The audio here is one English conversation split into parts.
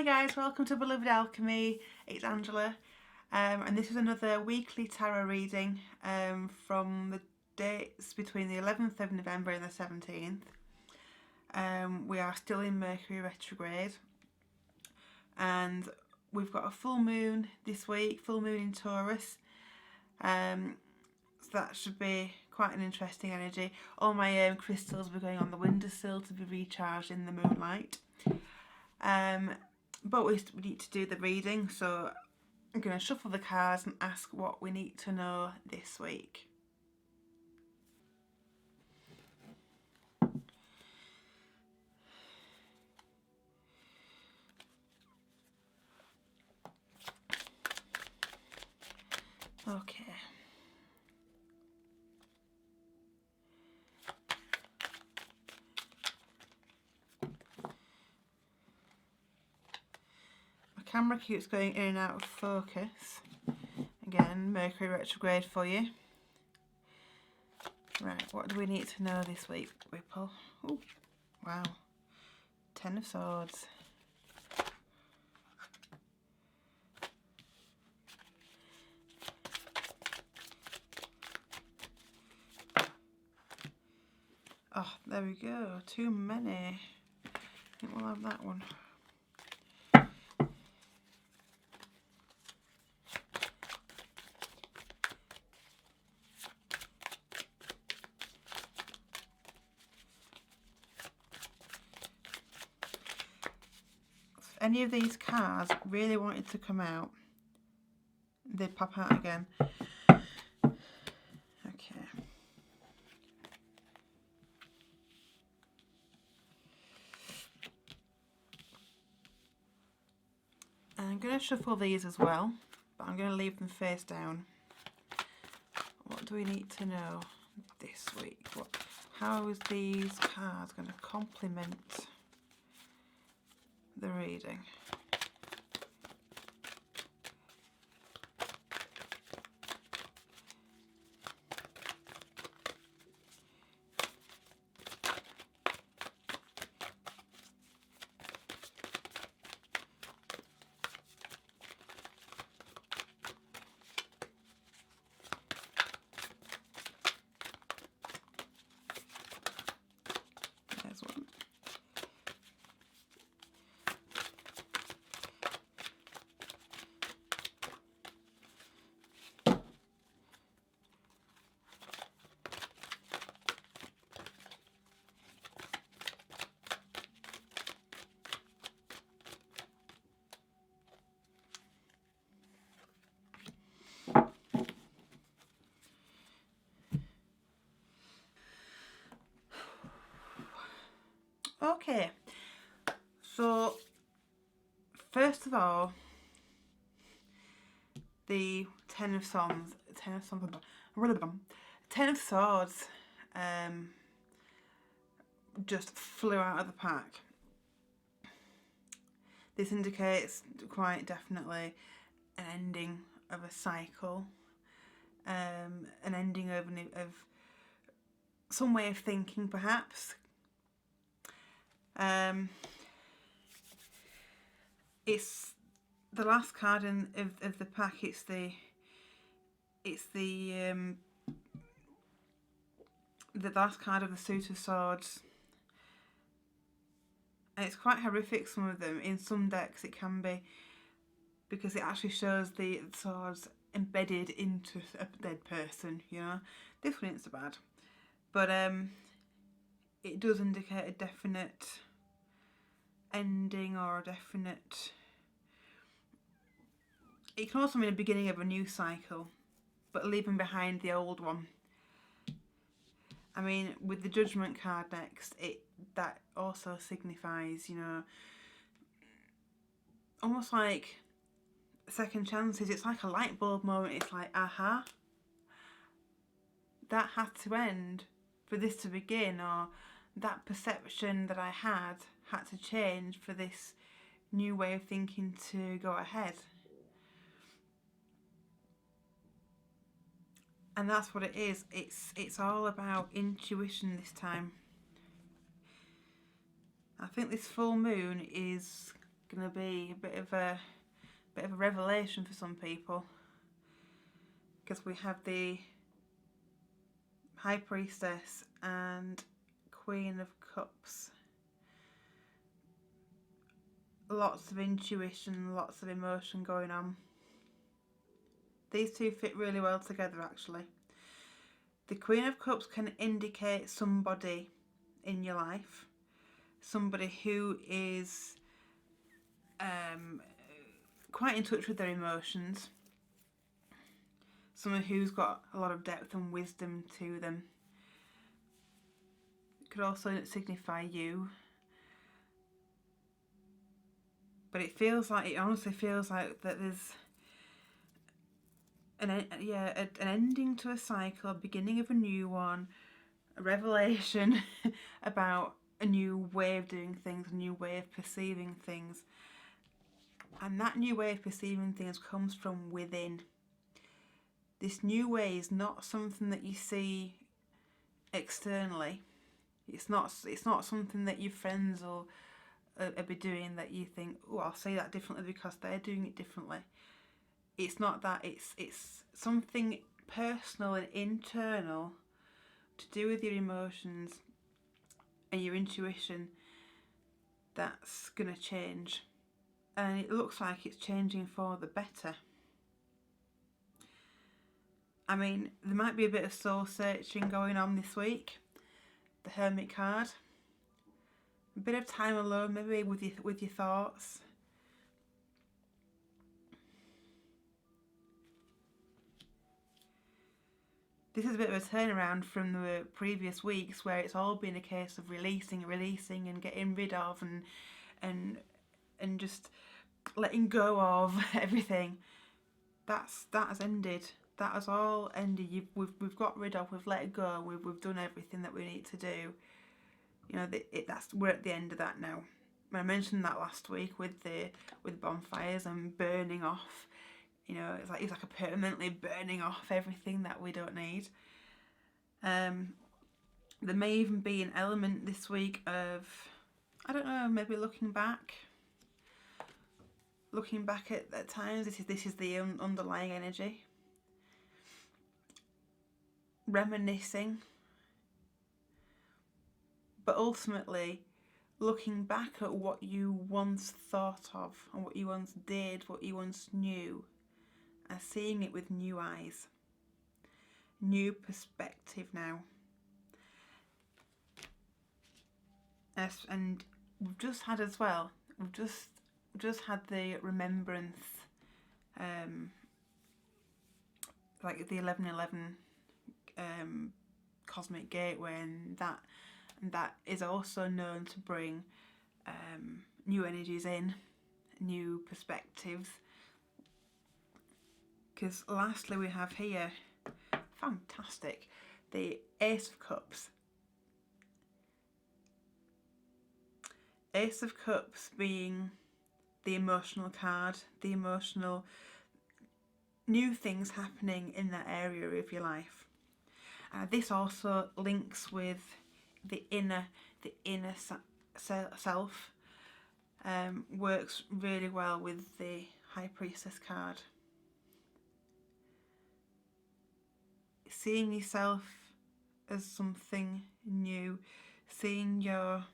Hi guys, welcome to Beloved Alchemy. It's Angela, and this is another weekly tarot reading from the dates between the 11th of November and the 17th. We are still in Mercury retrograde, and we've got a full moon this week, full moon in Taurus. So that should be quite an interesting energy. All my crystals will be going on the windowsill to be recharged in the moonlight. But we need to do the reading, so I'm going to shuffle the cards and ask what we need to know this week. Okay. Camera keeps going in and out of focus. Again, Mercury retrograde for you. Right, what do we need to know this week, Whipple? Oh, wow. 10 of Swords. Oh, there we go. Too many. I think we'll have that one. Any of these cards really wanted to come out, they'd pop out again. Okay. I'm going to shuffle these as well, but I'm going to leave them face down. What do we need to know this week? How is these cards going to complement the reading? There's one. Okay, so first of all, the Ten of Swords just flew out of the pack. This indicates quite definitely an ending of a cycle, an ending of some way of thinking, perhaps. It's the last card of the pack. It's the last card of the Suit of Swords, and it's quite horrific. Some of them in some decks it can be, because it actually shows the swords embedded into a dead person. You know, this one isn't so bad, but it does indicate a definite ending or a definite. It can also mean a beginning of a new cycle, but leaving behind the old one. I mean, with the Judgment card next, that also signifies, you know, almost like second chances. It's like a light bulb moment. It's like, aha, that had to end for this to begin, or that perception that I had to change for this new way of thinking to go ahead. And that's what it is. It's all about intuition this time. I think this full moon is going to be a bit of a revelation for some people, because we have the High Priestess and Queen of Cups. Lots of intuition, lots of emotion going on. These two fit really well together, actually. The Queen of Cups can indicate somebody in your life, somebody who is quite in touch with their emotions, someone who's got a lot of depth and wisdom to them. It could also signify you, but it honestly feels like that there's an ending to a cycle, a beginning of a new one, a revelation about a new way of doing things, a new way of perceiving things. And that new way of perceiving things comes from within. This new way is not something that you see externally. It's not something that your friends will be doing that you think, oh, I'll say that differently because they're doing it differently. It's not that. It's something personal and internal to do with your emotions and your intuition that's going to change. And it looks like it's changing for the better. I mean, there might be a bit of soul searching going on this week. The Hermit card. A bit of time alone, maybe with your thoughts. This is a bit of a turnaround from the previous weeks where it's all been a case of releasing and getting rid of and just letting go of everything. That has ended. That has all ended. We've got rid of. We've let it go. We've done everything that we need to do. You know, we're at the end of that now. I mentioned that last week with bonfires and burning off. You know, it's like a permanently burning off everything that we don't need. There may even be an element this week of, I don't know, maybe looking back at times. This is the underlying energy. Reminiscing, but ultimately looking back at what you once thought of and what you once did, what you once knew, and seeing it with new eyes, new perspective now. And we've just had as well, we've just had the remembrance, like the 11:11 cosmic gateway, and that is also known to bring new energies in, new perspectives. Because lastly we have here, fantastic, the Ace of Cups. Ace of Cups being the emotional card, the emotional new things happening in that area of your life. This also links with the inner self. Works really well with the High Priestess card. Seeing yourself as something new, seeing your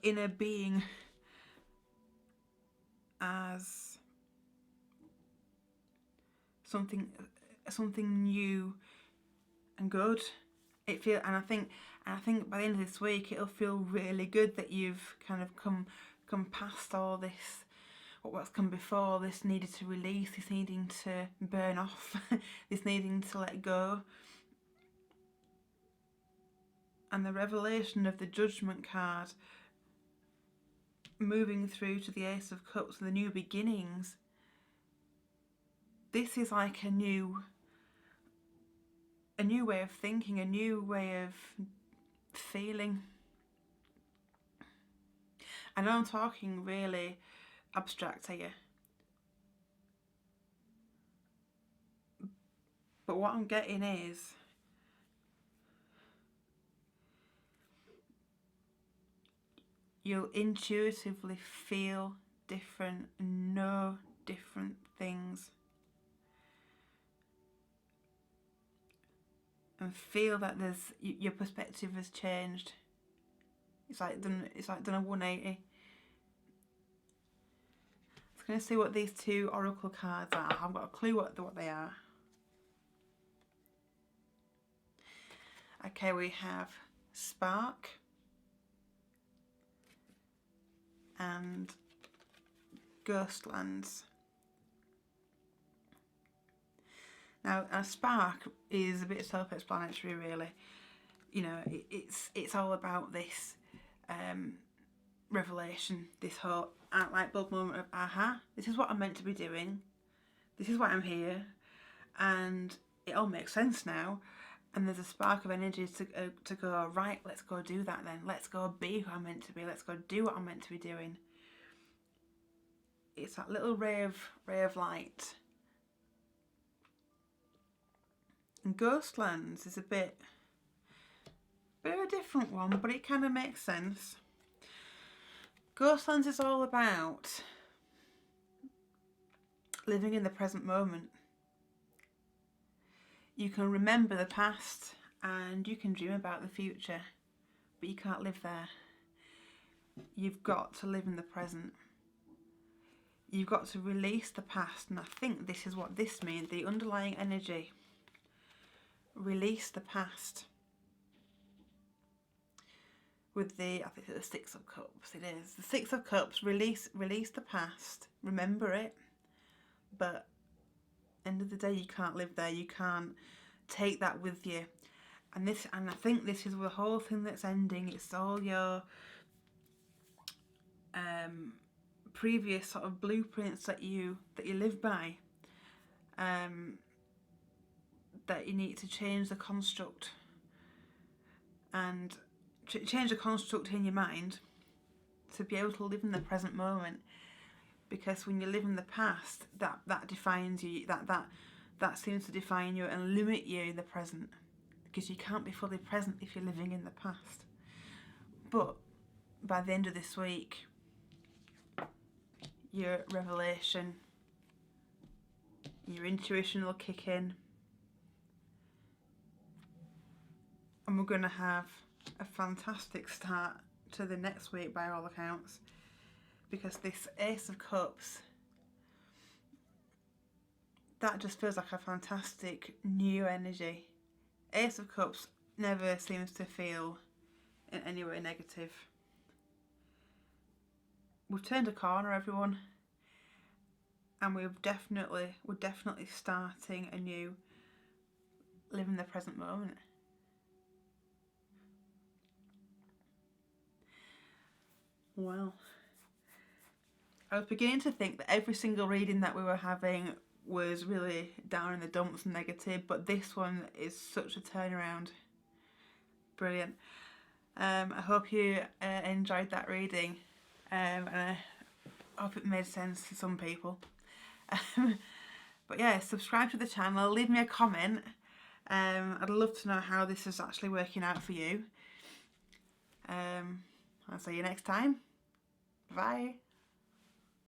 inner being as something new and good. I think by the end of this week it'll feel really good that you've kind of come past all this, what's come before, this needed to release, this needing to burn off, this needing to let go. And the revelation of the Judgment card moving through to the Ace of Cups and the new beginnings. This is like a new way of thinking, a new way of feeling. I know I'm talking really abstract here, but what I'm getting is you'll intuitively feel different, know different things, and feel that your perspective has changed. It's like done a 180. I'm going to see what these two oracle cards are. I've got a clue what they are. Okay, we have Spark and Ghostlands. Now, a spark is a bit self-explanatory, really. You know, it's all about this revelation, this whole light bulb moment of aha, this is what I'm meant to be doing. This is why I'm here, and it all makes sense now. And there's a spark of energy to go, right, let's go do that then. Let's go be who I'm meant to be. Let's go do what I'm meant to be doing. It's that little ray of light. And Ghostlands is a bit of a different one, but it kind of makes sense. Ghostlands is all about living in the present moment. You can remember the past and you can dream about the future, but you can't live there. You've got to live in the present. You've got to release the past, and I think this is what this means, the underlying energy. Release the past. With I think it's the Six of Cups, it is. The Six of Cups, release the past, remember it, but end of the day you can't live there, you can't take that with you. And I think this is the whole thing that's ending. It's all your previous sort of blueprints that you live by, that you need to change the construct and change the construct in your mind to be able to live in the present moment. Because when you live in the past, that defines you, that seems to define you and limit you in the present, because you can't be fully present if you're living in the past. But by the end of this week, your revelation, your intuition will kick in, and we're going to have a fantastic start to the next week by all accounts, because this Ace of Cups, that just feels like a fantastic new energy. Ace of Cups never seems to feel in any way negative. We've turned a corner, everyone, and we're definitely starting anew, living the present moment. Well, I was beginning to think that every single reading that we were having was really down in the dumps and negative, but this one is such a turnaround. Brilliant. I hope you enjoyed that reading, and I hope it made sense to some people. But yeah, subscribe to the channel, leave me a comment. I'd love to know how this is actually working out for you. I'll see you next time. Bye.